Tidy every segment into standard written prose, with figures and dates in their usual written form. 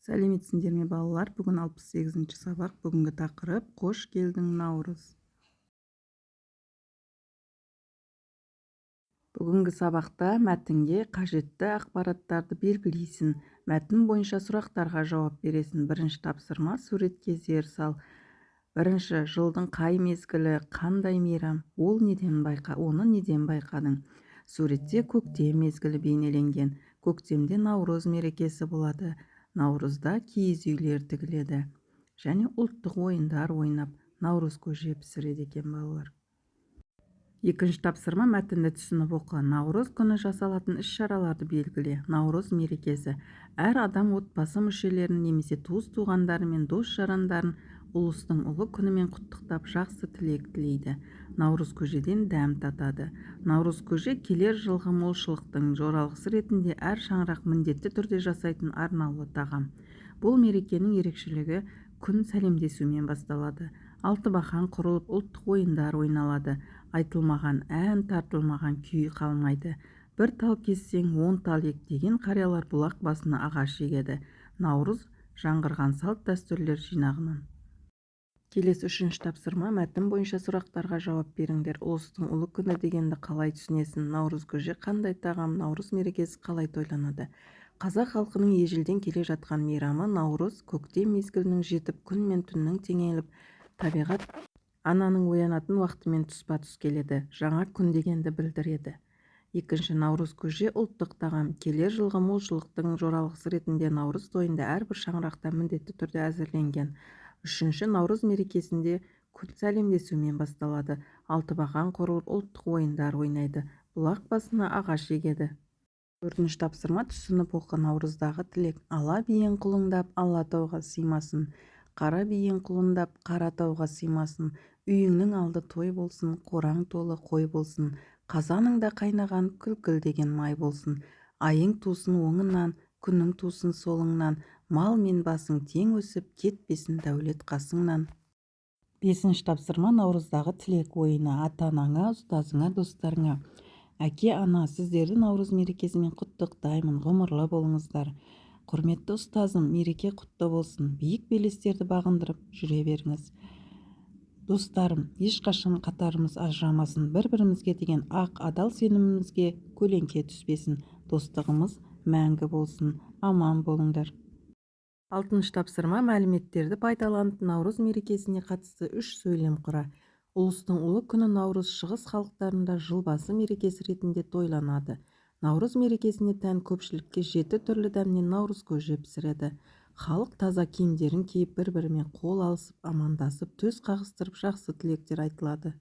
Сәлеметсіңдер ме балалар? Бүгін 68-ші сабақ. Бүгінгі тақырып «Қош келдің, Наурыз». Бүгінгі сабақта мәтінге қажетті ақпараттарды белгілейсің. Мәтін бойынша сұрақтарға жауап бересің. Бірінші тапсырма: суретке зер сал. Бірінші: жылдың қай мезгілі, қандай мейрам? Оны неден байқадың? Суретте көктем мезгілі бейнеленген. Көктемде Наурыз мерекесі болады. Наурызда киіз үйлер тігіледі. Және ұлттық ойындар ойнап, Наурыз көже пісіреді екен балалар. Екінші тапсырма: мәтінді түсініп оқы. Наурыз күні жасалатын іс-шараларды белгіле. Наурыз мерекесі: әр адам отбасы мүшелерін немесе туыс-туғандарымен, дос-жарандарын ұлыстың ұлы күнімен құттықтап, жақсы тілек тілейді. Наурыз көжеден дәм татады. Наурыз көже келер жылғы молшылықтың жоралғысы ретінде әр шаңырақ міндетті түрде жасайтын арнаулы тағам. Бұл мерекенің ерекшелігі күн сәлемдесумен басталады. Алтыбақан құрылып, ұлттық ойындар ойналады. Айтылмаған ән, тартылмаған күй қалмайды. Бір тал кессең, 10 тал ек деген қариялар бұлақ басына ағаш егеді. Наурыз жаңғырған салт дәстүрлер жинағынан. Келесі үшінші тапсырма: мәтін бойынша сұрақтарға жауап беріңдер. Ұлыстың ұлы күні дегенді қалай түсінесің? Наурыз көже қандай тағам? Наурыз мерекесі қалай тойланады? Қазақ халқының ежелден келе жатқан мейрамы Наурыз, көктем мезгілінің жетіп, күн мен түннің теңеліп, табиғат ананың оянатын уақытымен тұспа-тұс келеді. Жаңа күн дегенді білдіреді. Екінші: наурыз көже ұлттық тағам. Келер жылғы молшылықтың жоралғысы ретінде наурыз тойында әрбір шаңырақта міндетті түрде әзірленген. Үшінші: наурыз мерекесінде күн сәлемдесумен басталады. Алтыбақан құрылып, ұлттық ойындар ойнайды. Бұлақ басына ағаш егеді. Төртінші тапсырма: түсініп оқы. Наурыздағы тілек: ала биең құлындап, Алатауға сыймасын. Қара биең құлындап, Қаратауға сыймасын. Үйіңнің алды той болсын, қораң толы қой болсын. Қазаныңда қайнаған күлкілдеген май болсын. Айың тусын оңынан, күнің тусын солыңнан. Мал мен басың тең өсіп, кетпесін дәулет қасыңнан. Бесінші тапсырма: наурыздағы тілек ойыны. Ата-анаңа, ұстазыңа, достарыңа: әке, ана, сіздерді наурыз мерекесімен құттықтаймын, ғұмырлы болыңыздар. Құрметті ұстазым, мереке құтты болсын. Биік белестерді бағындырып жүре беріңіз. Достарым, ешқашан қатарымыз ажырамасын. Бір-бірімізге деген ақ адал сенімімізге көлеңке түспесін. Достығымыз мәңгі болсын. Аман болыңдар. Алтыншы тапсырма: мәліметтерді пайдаланып, наурыз мерекесіне қатысты 3 сөйлем құра. Ұлыстың ұлы күні наурыз шығыс халықтарында жылбасы мерекесі ретінде тойланады. Наурыз мерекесіне тән көпшілікке 7 түрлі дәмнен наурыз көже пісіреді. Халық таза киімдерін киіп, бір-бірімен қол алысып, амандасып, төс қағыстырып, жақсы тілектер айтылады.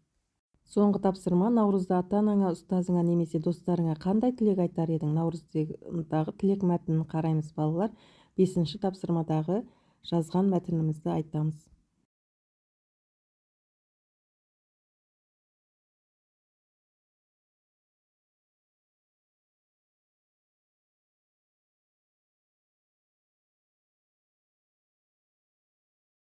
Соңғы тапсырма: наурызда ата-анаңа, ұстазыңа немесе достарыңа қандай тілек айтар едің? Наурыздағы тілек мәтінін қараймыз балалар. 5-ші тапсырмадағы жазған мәтінімізді айтамыз.